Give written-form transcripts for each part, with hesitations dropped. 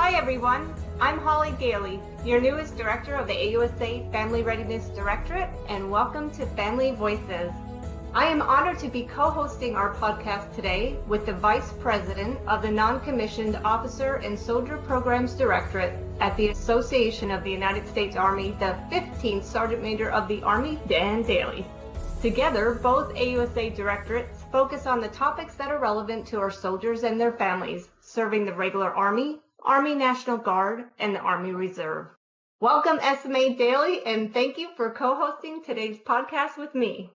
Hi everyone, I'm Holly Dailey, your newest director of the AUSA Family Readiness Directorate, and welcome to Family Voices. I am honored to be co-hosting our podcast today with the Vice President of the Non-Commissioned Officer and Soldier Programs Directorate at the Association of the United States Army, the 15th Sergeant Major of the Army, Dan Dailey. Together, both AUSA directorates focus on the topics that are relevant to our soldiers and their families, serving the regular Army, Army National Guard, and the Army Reserve. Welcome, SMA Dailey, and thank you for co-hosting today's podcast with me.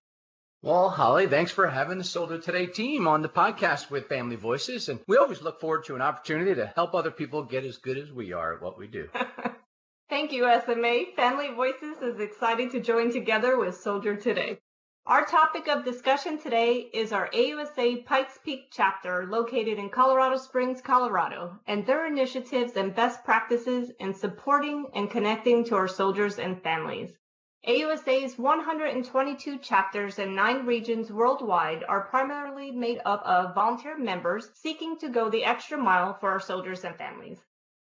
Well, Holly, thanks for having the Soldier Today team on the podcast with Family Voices, and we always look forward to an opportunity to help other people get as good as we are at what we do. Thank you, SMA. Family Voices is excited to join together with Soldier Today. Our topic of discussion today is our AUSA Pikes Peak chapter located in Colorado Springs, Colorado, and their initiatives and best practices in supporting and connecting to our soldiers and families. AUSA's 122 chapters in 9 regions worldwide are primarily made up of volunteer members seeking to go the extra mile for our soldiers and families.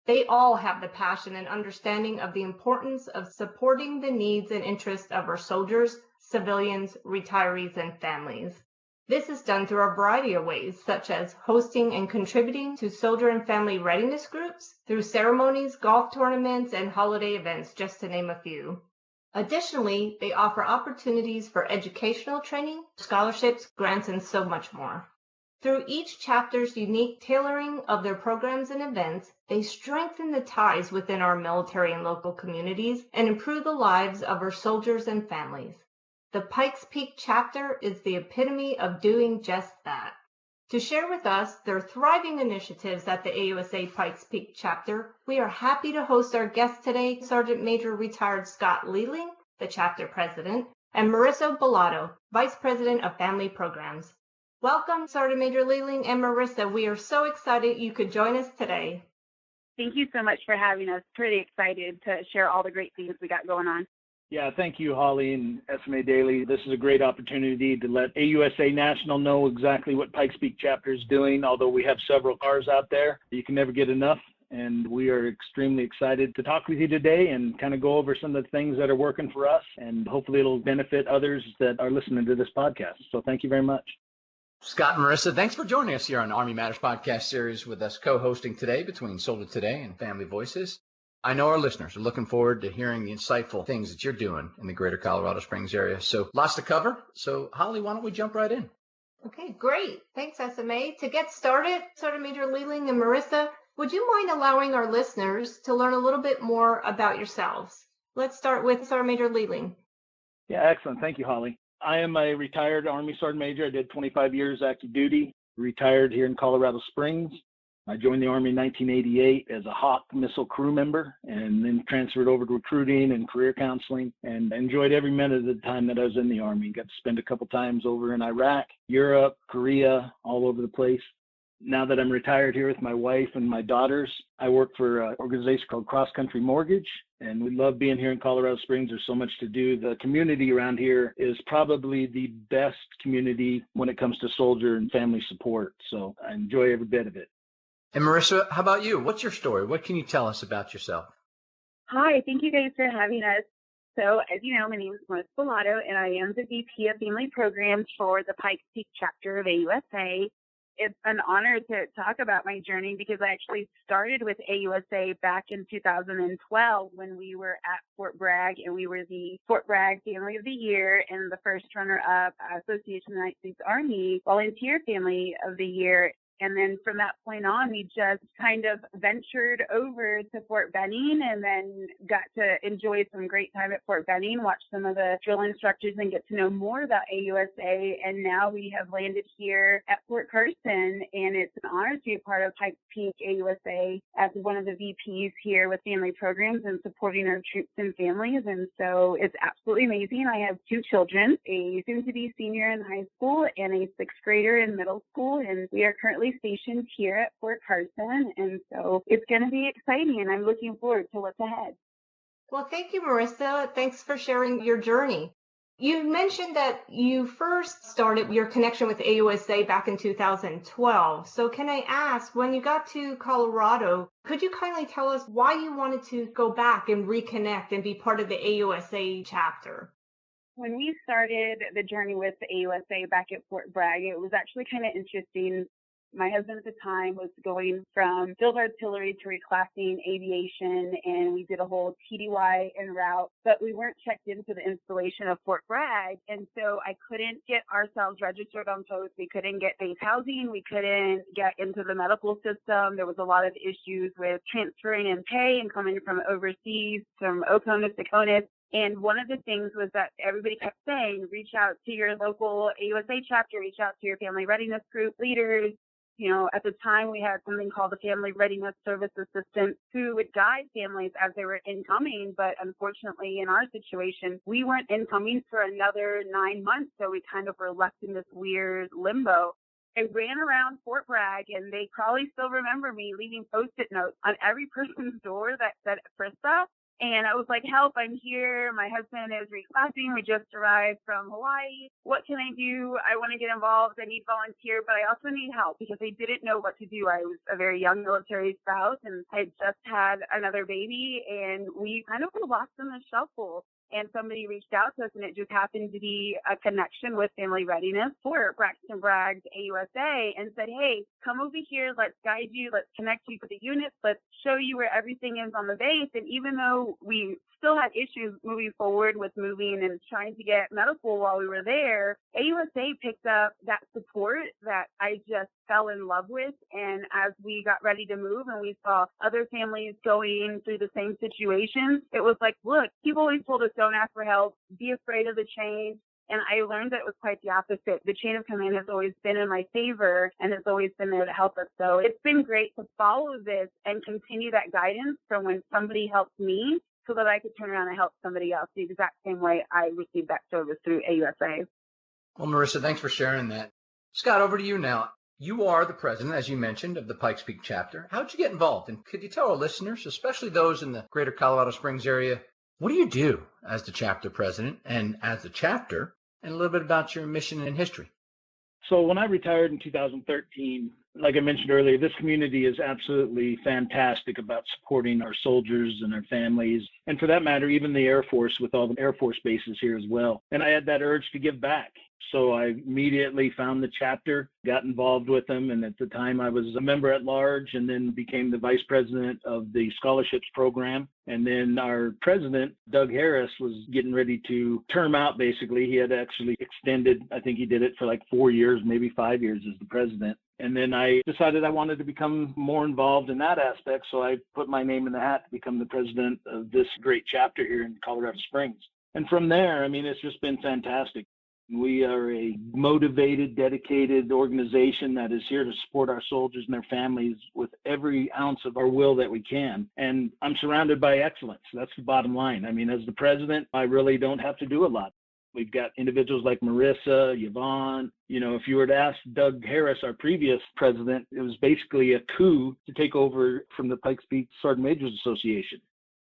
They all have the passion and understanding of the importance of supporting the needs and interests of our soldiers, civilians, retirees, and families. This is done through a variety of ways, such as hosting and contributing to soldier and family readiness groups, through ceremonies, golf tournaments, and holiday events, just to name a few. Additionally, they offer opportunities for educational training, scholarships, grants, and so much more. Through each chapter's unique tailoring of their programs and events, they strengthen the ties within our military and local communities and improve the lives of our soldiers and families. The Pikes Peak chapter is the epitome of doing just that. To share with us their thriving initiatives at the AUSA Pikes Peak chapter, we are happy to host our guest today, Sergeant Major Retired Scott Leeling, the chapter president, and Marissa Bolado, Vice President of Family Programs. Welcome, Sergeant Major Leeling and Marissa. We are so excited you could join us today. Thank you so much for having us. Pretty excited to share all the great things we got going on. Yeah, thank you, Holly and SMA Dailey. This is a great opportunity to let AUSA National know exactly what Pikes Peak chapter is doing. Although we have several cars out there, you can never get enough. And we are extremely excited to talk with you today and kind of go over some of the things that are working for us. And hopefully it'll benefit others that are listening to this podcast. So thank you very much. Scott and Marissa, thanks for joining us here on the Army Matters podcast series with us co-hosting today between Soldier Today and Family Voices. I know our listeners are looking forward to hearing the insightful things that you're doing in the greater Colorado Springs area. So lots to cover. So Holly, why don't we jump right in? Okay, great. Thanks, SMA. To get started, Sergeant Major Leeling and Marissa, would you mind allowing our listeners to learn a little bit more about yourselves? Let's start with Sergeant Major Leeling. Yeah, excellent. Thank you, Holly. I am a retired Army Sergeant Major. I did 25 years active duty, retired here in Colorado Springs. I joined the Army in 1988 as a Hawk missile crew member and then transferred over to recruiting and career counseling and enjoyed every minute of the time that I was in the Army. Got to spend a couple times over in Iraq, Europe, Korea, all over the place. Now that I'm retired here with my wife and my daughters, I work for an organization called Cross Country Mortgage, and we love being here in Colorado Springs. There's so much to do. The community around here is probably the best community when it comes to soldier and family support, so I enjoy every bit of it. And Marissa, how about you? What's your story? What can you tell us about yourself? Hi, thank you guys for having us. So as you know, my name is Marissa Bolado, and I am the VP of Family Programs for the Pikes Peak chapter of AUSA. It's an honor to talk about my journey because I actually started with AUSA back in 2012 when we were at Fort Bragg, and we were the Fort Bragg Family of the Year and the first runner-up Association of the United States Army Volunteer Family of the Year. And then from that point on, we just kind of ventured over to Fort Benning and then got to enjoy some great time at Fort Benning, watch some of the drill instructors and get to know more about AUSA. And now we have landed here at Fort Carson, and it's an honor to be a part of Pikes Peak AUSA as one of the VPs here with family programs and supporting our troops and families. And so it's absolutely amazing. I have 2 children, a soon-to-be senior in high school and a 6th grader in middle school, and we are currently stationed here at Fort Carson, and so it's going to be exciting, and I'm looking forward to what's ahead. Well, thank you, Marissa. Thanks for sharing your journey. You mentioned that you first started your connection with AUSA back in 2012. So can I ask, when you got to Colorado, could you kindly tell us why you wanted to go back and reconnect and be part of the AUSA chapter? When we started the journey with the AUSA back at Fort Bragg, it was actually kind of interesting. My husband at the time was going from field artillery to reclassing aviation, and we did a whole TDY en route, but we weren't checked into the installation of Fort Bragg, and so I couldn't get ourselves registered on post. We couldn't get base housing. We couldn't get into the medical system. There was a lot of issues with transferring in pay and coming from overseas, from Oconus to Conus. And one of the things was that everybody kept saying, reach out to your local AUSA chapter, reach out to your family readiness group leaders. You know, at the time we had something called the Family Readiness Service Assistant who would guide families as they were incoming. But unfortunately, in our situation, we weren't incoming for another 9 months. So we kind of were left in this weird limbo. I ran around Fort Bragg, and they probably still remember me leaving Post-it notes on every person's door that said Frista. And I was like, help, I'm here. My husband is reclassing. We just arrived from Hawaii. What can I do? I want to get involved. I need volunteer, but I also need help because I didn't know what to do. I was a very young military spouse, and I had just had another baby, and we kind of were lost in the shuffle. And somebody reached out to us, and it just happened to be a connection with Family Readiness for Braxton Bragg's AUSA, and said, hey, come over here. Let's guide you. Let's connect you to the units. Let's show you where everything is on the base. And even though we still had issues moving forward with moving and trying to get medical while we were there, AUSA picked up that support that I just fell in love with. And as we got ready to move and we saw other families going through the same situations, it was like, look, people always told us don't ask for help, be afraid of the change. And I learned that it was quite the opposite. The chain of command has always been in my favor and has always been there to help us. So it's been great to follow this and continue that guidance from when somebody helped me so that I could turn around and help somebody else the exact same way I received that service through AUSA. Well, Marissa, thanks for sharing that. Scott, over to you now. You are the president, as you mentioned, of the Pikes Peak chapter. How'd you get involved? And could you tell our listeners, especially those in the greater Colorado Springs area, what do you do as the chapter president and as the chapter, and a little bit about your mission and history? So when I retired in 2013, like I mentioned earlier, this community is absolutely fantastic about supporting our soldiers and their families. And for that matter, even the Air Force with all the Air Force bases here as well. And I had that urge to give back. So I immediately found the chapter, got involved with them. And at the time I was a member at large and then became the vice president of the scholarships program. And then our president, Doug Harris, was getting ready to term out, basically. He had actually extended, I think he did it for like 4 years, maybe 5 years as the president. And then I decided I wanted to become more involved in that aspect. So I put my name in the hat to become the president of this great chapter here in Colorado Springs. And from there, I mean, it's just been fantastic. We are a motivated, dedicated organization that is here to support our soldiers and their families with every ounce of our will that we can. And I'm surrounded by excellence. That's the bottom line. I mean, as the president, I really don't have to do a lot. We've got individuals like Marissa, Yvonne. You know, if you were to ask Doug Harris, our previous president, it was basically a coup to take over from the Pikes Peak Sergeant Majors Association.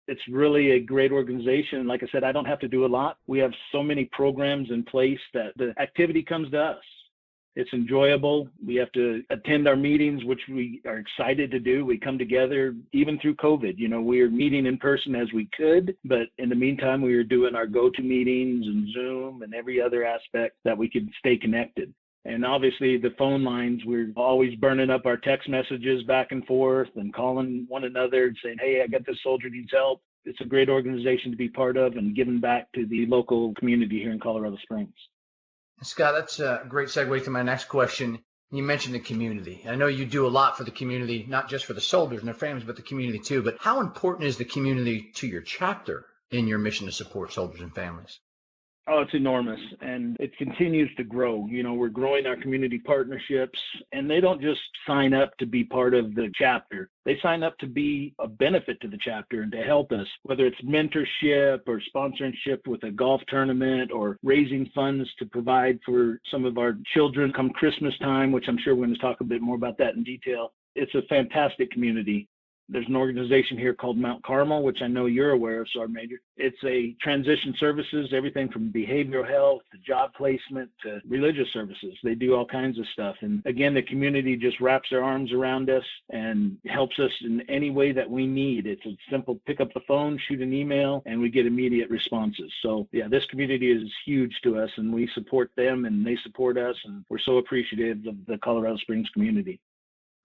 It's really a great organization. Like I said, I don't have to do a lot. We have so many programs in place that the activity comes to us. It's enjoyable. We have to attend our meetings, which we are excited to do. We come together even through COVID. You know, we are meeting in person as we could, but in the meantime, we are doing our go-to meetings and Zoom and every other aspect that we could stay connected. And obviously the phone lines, we're always burning up our text messages back and forth and calling one another and saying, hey, I got this soldier needs help. It's a great organization to be part of and giving back to the local community here in Colorado Springs. Scott, that's a great segue to my next question. You mentioned the community. I know you do a lot for the community, not just for the soldiers and their families, but the community too. But how important is the community to your chapter in your mission to support soldiers and families? Oh, it's enormous, and it continues to grow. You know, we're growing our community partnerships, and they don't just sign up to be part of the chapter. They sign up to be a benefit to the chapter and to help us, whether it's mentorship or sponsorship with a golf tournament or raising funds to provide for some of our children come Christmas time, which I'm sure we're going to talk a bit more about that in detail. It's a fantastic community. There's an organization here called Mount Carmel, which I know you're aware of, Sergeant Major. It's a transition services, everything from behavioral health to job placement to religious services. They do all kinds of stuff. And again, the community just wraps their arms around us and helps us in any way that we need. It's a simple pick up the phone, shoot an email, and we get immediate responses. So yeah, this community is huge to us, and we support them and they support us. And we're so appreciative of the Colorado Springs community.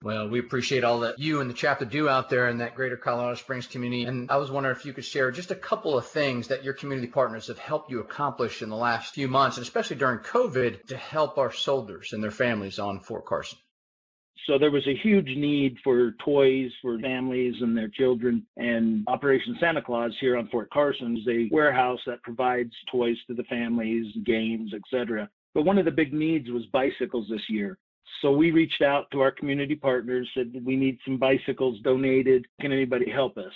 Well, we appreciate all that you and the chapter do out there in that greater Colorado Springs community. And I was wondering if you could share just a couple of things that your community partners have helped you accomplish in the last few months, and especially during COVID, to help our soldiers and their families on Fort Carson. So there was a huge need for toys for families and their children, and Operation Santa Claus here on Fort Carson is a warehouse that provides toys to the families, games, etc. But one of the big needs was bicycles this year. So we reached out to our community partners, said we need some bicycles donated. Can anybody help us?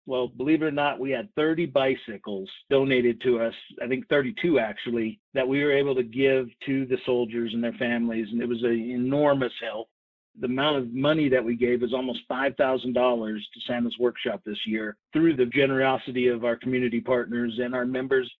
Well, believe it or not, we had 30 bicycles donated to us, I think 32 actually, that we were able to give to the soldiers and their families, and it was an enormous help. The amount of money that we gave was almost $5,000 to Santa's Workshop this year through the generosity of our community partners and our members.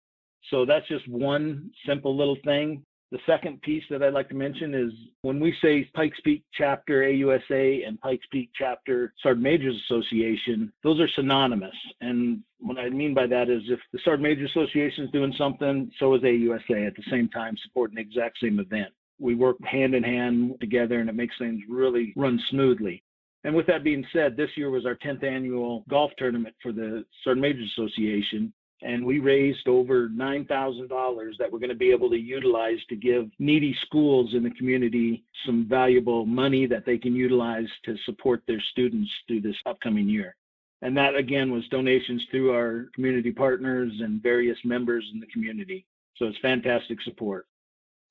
So that's just one simple little thing. The second piece that I'd like to mention is when we say Pikes Peak Chapter AUSA and Pikes Peak Chapter Sergeant Majors Association, those are synonymous. And what I mean by that is if the Sergeant Majors Association is doing something, so is AUSA at the same time, supporting the exact same event. We work hand in hand together, and it makes things really run smoothly. And with that being said, this year was our 10th annual golf tournament for the Sergeant Majors Association. And we raised over $9,000 that we're going to be able to utilize to give needy schools in the community some valuable money that they can utilize to support their students through this upcoming year. And that, again, was donations through our community partners and various members in the community. So it's fantastic support.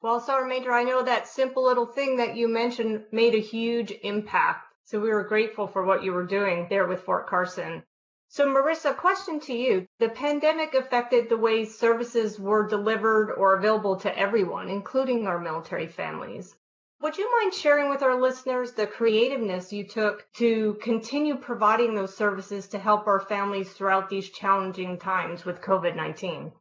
Well, Sergeant Major, I know that simple little thing that you mentioned made a huge impact. So we were grateful for what you were doing there with Fort Carson. So Marissa, question to you. The pandemic affected the way services were delivered or available to everyone, including our military families. Would you mind sharing with our listeners the creativeness you took to continue providing those services to help our families throughout these challenging times with COVID-19?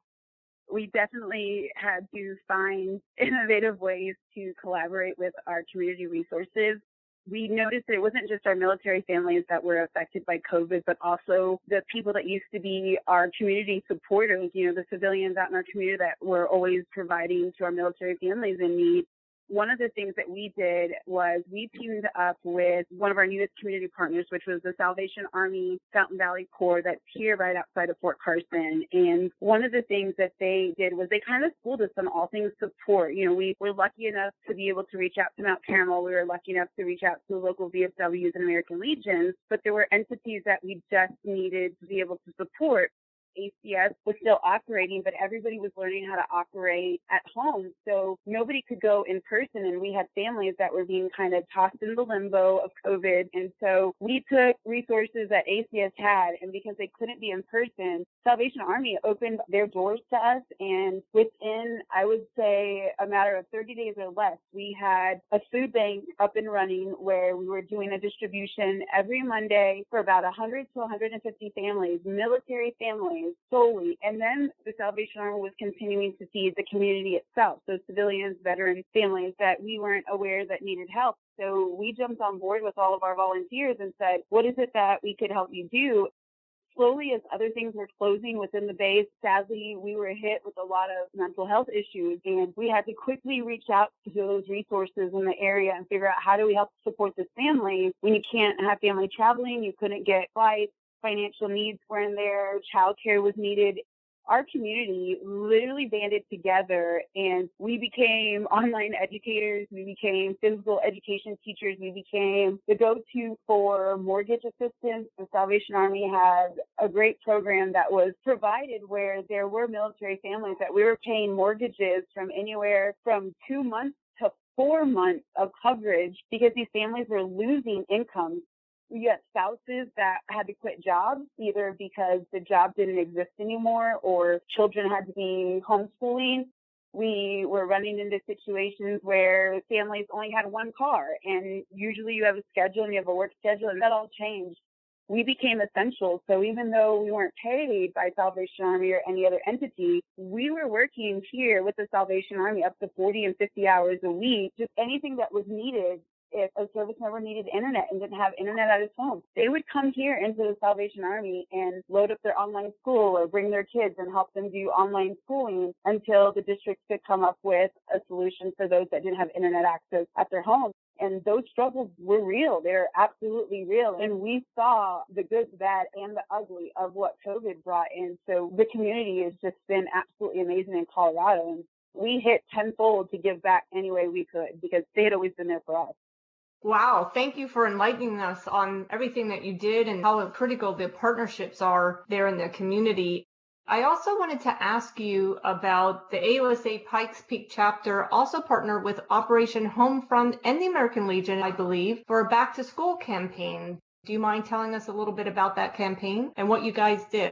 We definitely had to find innovative ways to collaborate with our community resources. We noticed that it wasn't just our military families that were affected by COVID, but also the people that used to be our community supporters, the civilians out in our community that were always providing to our military families in need. One of the things that we did was we teamed up with one of our newest community partners, which was the Salvation Army Fountain Valley Corps that's here right outside of Fort Carson. And one of the things that they did was they kind of schooled us on all things support. We were lucky enough to be able to reach out to Mount Carmel. We were lucky enough to reach out to the local VFWs and American Legions, but there were entities that we just needed to be able to support. ACS was still operating, but everybody was learning how to operate at home. So nobody could go in person, and we had families that were being kind of tossed in the limbo of COVID. And so we took resources that ACS had, and because they couldn't be in person, Salvation Army opened their doors to us. And within, I would say, a matter of 30 days or less, we had a food bank up and running where we were doing a distribution every Monday for about 100 to 150 families, military families solely. And then the Salvation Army was continuing to feed the community itself. So civilians, veterans, families that we weren't aware that needed help. So we jumped on board with all of our volunteers and said, what is it that we could help you do? Slowly, as other things were closing within the base, sadly, we were hit with a lot of mental health issues, and we had to quickly reach out to those resources in the area and figure out how do we help support this family when you can't have family traveling, you couldn't get flights, financial needs were in there, childcare was needed. Our community literally banded together, and we became online educators. We became physical education teachers. We became the go-to for mortgage assistance. The Salvation Army had a great program that was provided where there were military families that we were paying mortgages from anywhere from 2 months to 4 months of coverage because these families were losing income. We got spouses that had to quit jobs, either because the job didn't exist anymore or children had to be homeschooling. We were running into situations where families only had one car, and usually you have a schedule and you have a work schedule, and that all changed. we became essential. So even though we weren't paid by Salvation Army or any other entity, we were working here with the Salvation Army up to 40 and 50 hours a week, just anything that was needed. If a service member needed internet and didn't have internet at his home, they would come here into the Salvation Army and load up their online school or bring their kids and help them do online schooling until the district could come up with a solution for those that didn't have internet access at their home. And those struggles were real. They're absolutely real. And we saw the good, the bad, and the ugly of what COVID brought in. So the community has just been absolutely amazing in Colorado. And we hit tenfold to give back any way we could because they had always been there for us. Wow. Thank you for enlightening us on everything that you did and how critical the partnerships are there in the community. I also wanted to ask you about the AUSA Pikes Peak chapter also partnered with Operation Homefront and the American Legion, I believe, for a back to school campaign. Do you mind telling us a little bit about that campaign and what you guys did?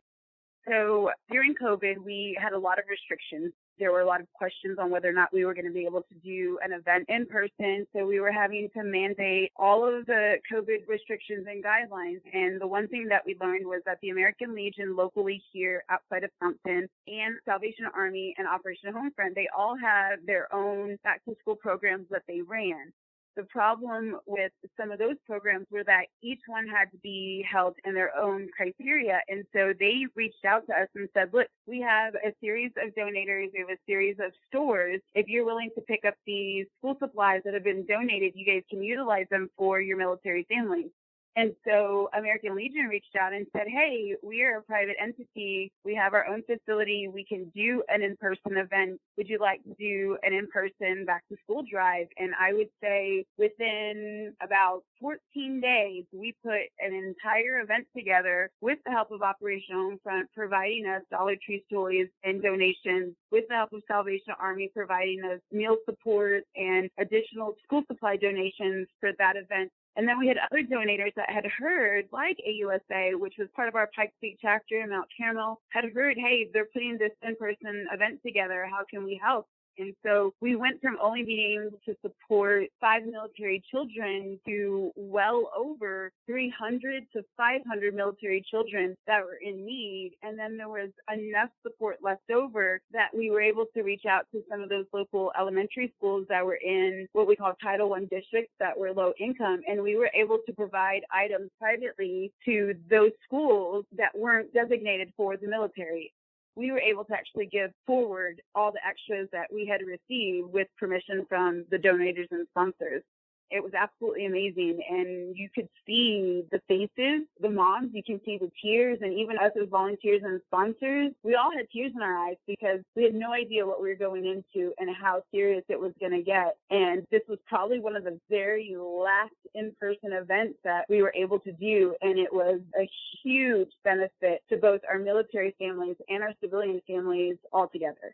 So during COVID, we had a lot of restrictions. There were a lot of questions on whether or not we were going to be able to do an event in person. So we were having to mandate all of the COVID restrictions and guidelines. And the one thing that we learned was that the American Legion locally here outside of Compton and Salvation Army and Operation Homefront, they all had their own back to school programs that they ran. The problem with some of those programs were that each one had to be held in their own criteria. And so they reached out to us and said, look, we have a series of donators. We have a series of stores. If you're willing to pick up these school supplies that have been donated, you guys can utilize them for your military families. And so American Legion reached out and said, hey, we are a private entity. We have our own facility. We can do an in-person event. Would you like to do an in-person back-to-school drive? And I would say within about 14 days, we put an entire event together with the help of Operation Homefront, providing us Dollar Tree toys and donations, with the help of Salvation Army, providing us meal support and additional school supply donations for that event. And then we had other donators that had heard, like AUSA, which was part of our Pikes Peak chapter in Mount Carmel, had heard, hey, they're putting this in-person event together. How can we help? And so we went from only being able to support 5 military children to well over 300 to 500 military children that were in need. And then there was enough support left over that we were able to reach out to some of those local elementary schools that were in what we call Title I districts that were low income. And we were able to provide items privately to those schools that weren't designated for the military. We were able to actually give forward all the extras that we had received with permission from the donators and sponsors. It was absolutely amazing. And you could see the faces, the moms, you can see the tears, and even us as volunteers and sponsors, we all had tears in our eyes because we had no idea what we were going into and how serious it was going to get. And this was probably one of the very last in-person events that we were able to do. And it was a huge benefit to both our military families and our civilian families all together.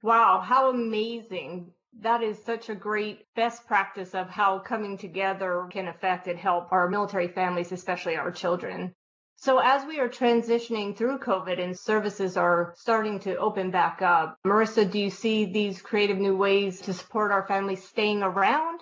Wow, how amazing. That is such a great best practice of how coming together can affect and help our military families, especially our children. So as we are transitioning through COVID and services are starting to open back up, Marissa, do you see these creative new ways to support our families staying around?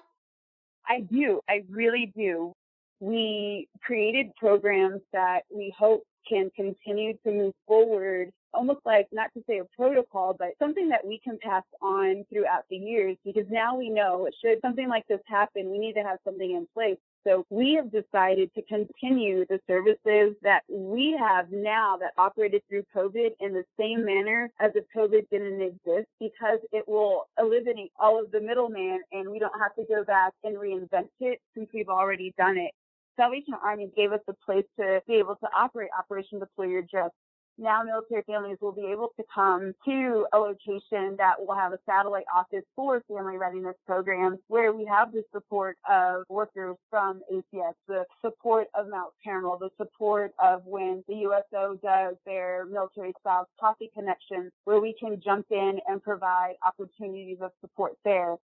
I do. I really do. We created programs that we hope can continue to move forward, almost like, not to say a protocol, but something that we can pass on throughout the years, because now we know should something like this happen, we need to have something in place. So we have decided to continue the services that we have now that operated through COVID in the same manner as if COVID didn't exist, because it will eliminate all of the middleman and we don't have to go back and reinvent it since we've already done it. Salvation Army gave us a place to be able to operate Operation Deploy Your Just. Now military families will be able to come to a location that will have a satellite office for family readiness programs where we have the support of workers from ACS, the support of Mount Carmel, the support of when the USO does their military spouse coffee connections, where we can jump in and provide opportunities of support there.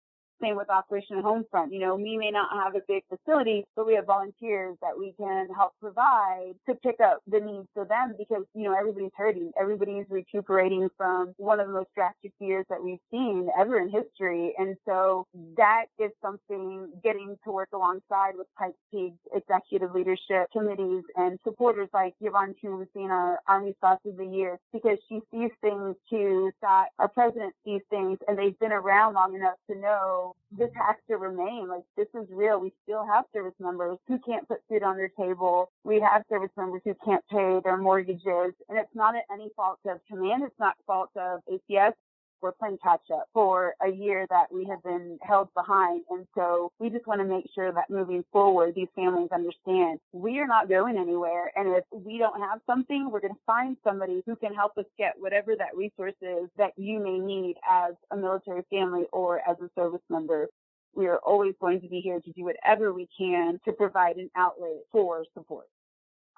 Same with Operation Homefront. We may not have a big facility, but we have volunteers that we can help provide to pick up the needs for them because, everybody's hurting. Everybody's recuperating from one of the most drastic years that we've seen ever in history. And so that is something getting to work alongside with Pikes Peak's executive leadership committees and supporters like Yvonne Toon, who's been our Army Spouse of the Year, because she sees things too that our president sees things, and they've been around long enough to know this has to remain. Like, this is real. We still have service members who can't put food on their table. We have service members who can't pay their mortgages. And it's not any fault of command. It's not fault of ACS. We're playing catch up for a year that we have been held behind. And so we just want to make sure that moving forward, these families understand we are not going anywhere. And if we don't have something, we're going to find somebody who can help us get whatever that resource is that you may need as a military family or as a service member. We are always going to be here to do whatever we can to provide an outlet for support.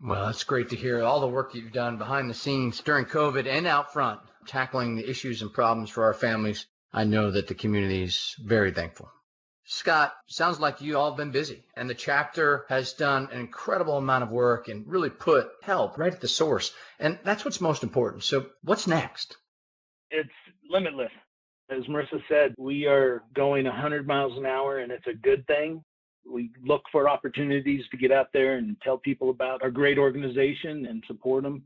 Well, it's great to hear all the work you've done behind the scenes during COVID and out front, tackling the issues and problems for our families. I know that the community is very thankful. Scott, sounds like you all have been busy, and the chapter has done an incredible amount of work and really put help right at the source. And that's what's most important. So what's next? It's limitless. As Marissa said, we are going 100 miles an hour, and it's a good thing. We look for opportunities to get out there and tell people about our great organization and support them.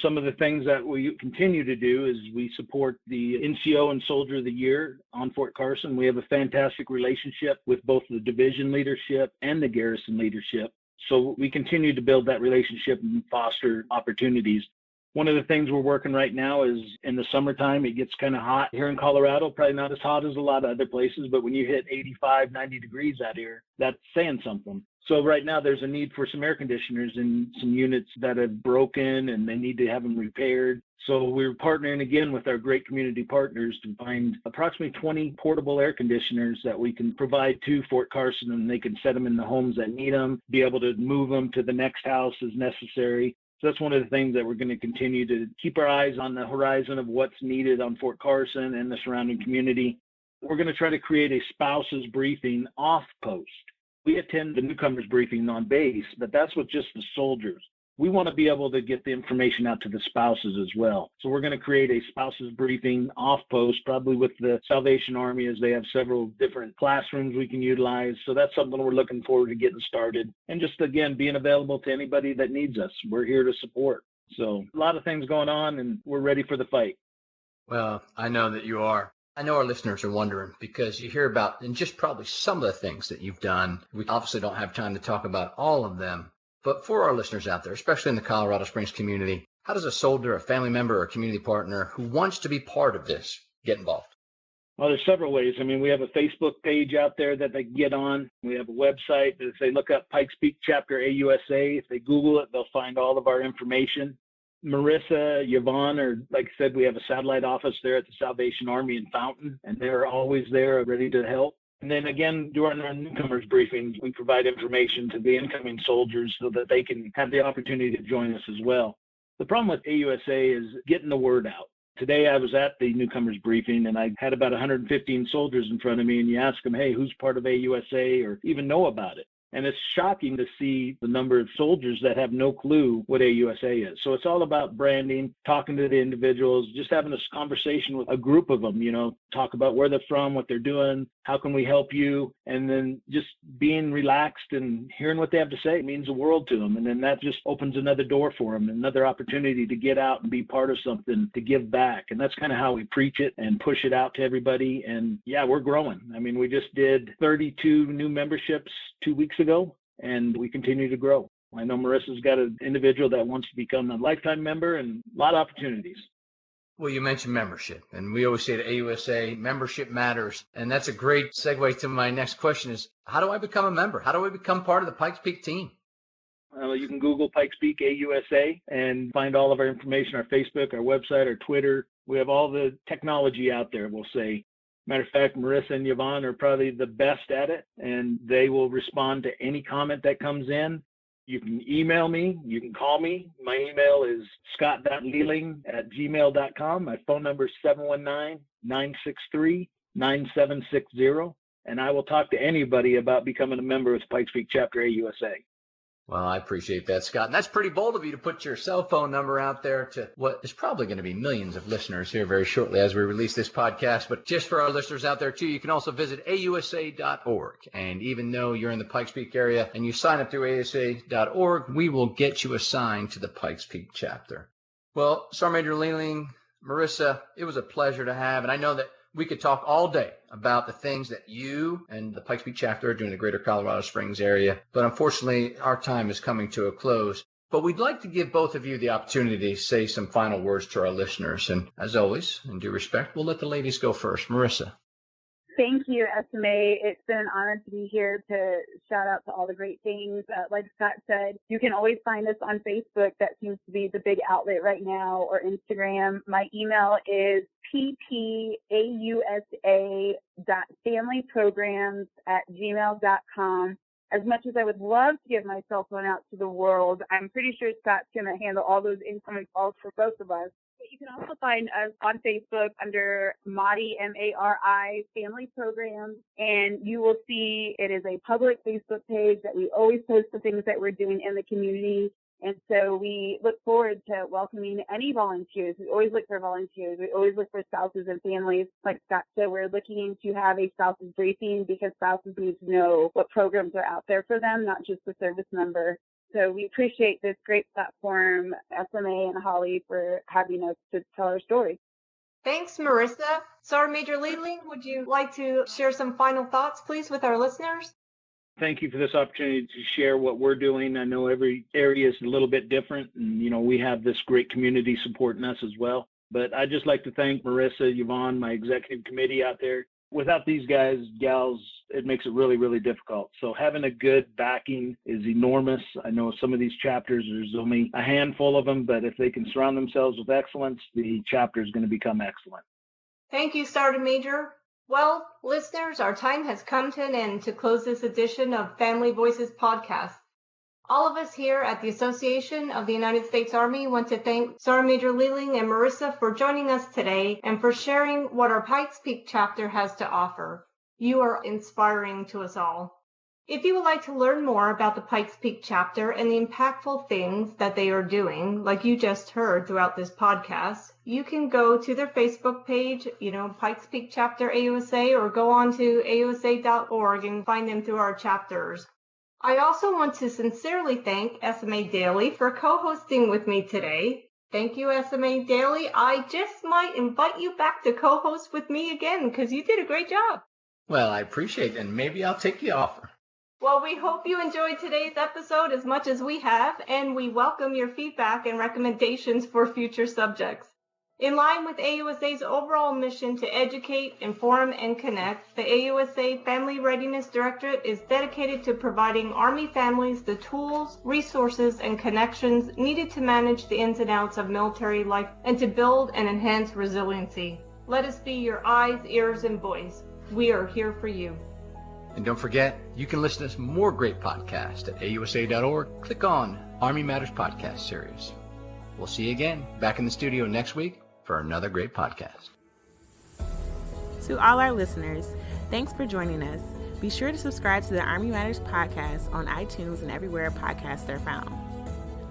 Some of the things that we continue to do is we support the NCO and Soldier of the Year on Fort Carson. We have a fantastic relationship with both the division leadership and the garrison leadership. So we continue to build that relationship and foster opportunities. One of the things we're working right now is in the summertime, it gets kind of hot here in Colorado, probably not as hot as a lot of other places, but when you hit 85, 90 degrees out here, that's saying something. So right now there's a need for some air conditioners in some units that have broken and they need to have them repaired. So we're partnering again with our great community partners to find approximately 20 portable air conditioners that we can provide to Fort Carson, and they can set them in the homes that need them, be able to move them to the next house as necessary. So that's one of the things that we're going to continue to keep our eyes on the horizon of what's needed on Fort Carson and the surrounding community. We're going to try to create a spouses briefing off post. We attend the newcomers briefing on base, but that's with just the soldiers. We want to be able to get the information out to the spouses as well. So we're going to create a spouses briefing off post, probably with the Salvation Army, as they have several different classrooms we can utilize. So that's something we're looking forward to getting started. And just, again, being available to anybody that needs us. We're here to support. So a lot of things going on, and we're ready for the fight. Well, I know that you are. I know our listeners are wondering because you hear about and just probably some of the things that you've done. We obviously don't have time to talk about all of them. But for our listeners out there, especially in the Colorado Springs community, how does a soldier, a family member, or a community partner who wants to be part of this get involved? Well, there's several ways. I mean, we have a Facebook page out there that they can get on. We have a website. If they look up Pikes Peak Chapter AUSA, if they Google it, they'll find all of our information. Marissa, Yvonne, or like I said, we have a satellite office there at the Salvation Army in Fountain, and they're always there ready to help. And then again, during our newcomers briefing, we provide information to the incoming soldiers so that they can have the opportunity to join us as well. The problem with AUSA is getting the word out. Today I was at the newcomers briefing and I had about 115 soldiers in front of me, and you ask them, hey, who's part of AUSA or even know about it? And it's shocking to see the number of soldiers that have no clue what AUSA is. So it's all about branding, talking to the individuals, just having this conversation with a group of them, talk about where they're from, what they're doing, how can we help you? And then just being relaxed and hearing what they have to say means the world to them. And then that just opens another door for them, another opportunity to get out and be part of something, to give back. And that's kind of how we preach it and push it out to everybody. And yeah, we're growing. I mean, we just did 32 new memberships 2 weeks ago, and we continue to grow. I know Marissa's got an individual that wants to become a lifetime member, and a lot of opportunities. Well, you mentioned membership, and we always say at AUSA, membership matters. And that's a great segue to my next question is, how do I become a member? How do I become part of the Pikes Peak team? You can Google Pikes Peak AUSA and find all of our information, our Facebook, our website, our Twitter. We have all the technology out there, we'll say. Matter of fact, Marissa and Yvonne are probably the best at it, and they will respond to any comment that comes in. You can email me. You can call me. My email is scott.leeling@gmail.com. My phone number is 719-963-9760. and I will talk to anybody about becoming a member of the Pikes Peak Chapter AUSA. Well, I appreciate that, Scott. And that's pretty bold of you to put your cell phone number out there to what is probably going to be millions of listeners here very shortly as we release this podcast. But just for our listeners out there, too, you can also visit AUSA.org. And even though you're in the Pikes Peak area and you sign up through AUSA.org, we will get you assigned to the Pikes Peak chapter. Well, Sergeant Major Leeling, Marissa, it was a pleasure to have. And I know that we could talk all day about the things that you and the Pikes Peak chapter are doing in the greater Colorado Springs area. But unfortunately, our time is coming to a close. But we'd like to give both of you the opportunity to say some final words to our listeners. And as always, in due respect, we'll let the ladies go first. Marissa. Thank you, SMA. It's been an honor to be here to shout out to all the great things. Like Scott said, you can always find us on Facebook. That seems to be the big outlet right now, or Instagram. My email is ppausa.familyprograms@gmail.com. As much as I would love to give my cell phone out to the world, I'm pretty sure Scott's going to handle all those incoming calls for both of us. You can also find us on Facebook under MARI, M-A-R-I, Family Programs, and you will see it is a public Facebook page that we always post the things that we're doing in the community. And so we look forward to welcoming any volunteers. We always look for volunteers. We always look for spouses and families. Like Scott said, we're looking to have a spouses briefing because spouses need to know what programs are out there for them, not just the service member. So we appreciate this great platform, SMA and Holly, for having us to tell our story. Thanks, Marissa. Sergeant Major Leeling, would you like to share some final thoughts, please, with our listeners? Thank you for this opportunity to share what we're doing. I know every area is a little bit different, and, we have this great community supporting us as well. But I'd just like to thank Marissa, Yvonne, my executive committee out there. Without these guys, gals, it makes it really, really difficult. So having a good backing is enormous. I know some of these chapters, there's only a handful of them, but if they can surround themselves with excellence, the chapter is going to become excellent. Thank you, Sergeant Major. Well, listeners, our time has come to an end to close this edition of Family Voices podcast. All of us here at the Association of the United States Army want to thank Sergeant Major Leeling and Marissa for joining us today and for sharing what our Pikes Peak chapter has to offer. You are inspiring to us all. If you would like to learn more about the Pikes Peak chapter and the impactful things that they are doing, like you just heard throughout this podcast, you can go to their Facebook page, Pikes Peak Chapter AUSA, or go on to AUSA.org and find them through our chapters. I also want to sincerely thank SMA Dailey for co-hosting with me today. Thank you, SMA Dailey. I just might invite you back to co-host with me again because you did a great job. Well, I appreciate it, and maybe I'll take the offer. Well, we hope you enjoyed today's episode as much as we have, and we welcome your feedback and recommendations for future subjects. In line with AUSA's overall mission to educate, inform, and connect, the AUSA Family Readiness Directorate is dedicated to providing Army families the tools, resources, and connections needed to manage the ins and outs of military life and to build and enhance resiliency. Let us be your eyes, ears, and voice. We are here for you. And don't forget, you can listen to more great podcasts at AUSA.org. Click on Army Matters Podcast Series. We'll see you again back in the studio next week for another great podcast. To all our listeners, thanks for joining us. Be sure to subscribe to the Army Matters Podcast on iTunes and everywhere podcasts are found.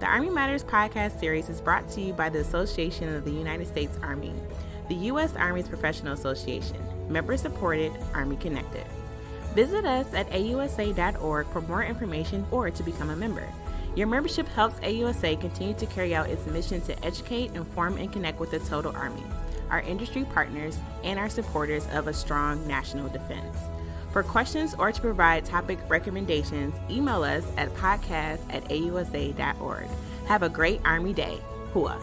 The Army Matters Podcast Series is brought to you by the Association of the United States Army, the U.S. Army's professional association, member-supported, Army-connected. Visit us at AUSA.org for more information or to become a member. Your membership helps AUSA continue to carry out its mission to educate, inform, and connect with the total Army, our industry partners, and our supporters of a strong national defense. For questions or to provide topic recommendations, email us at podcast@ausa.org. Have a great Army Day. Hua.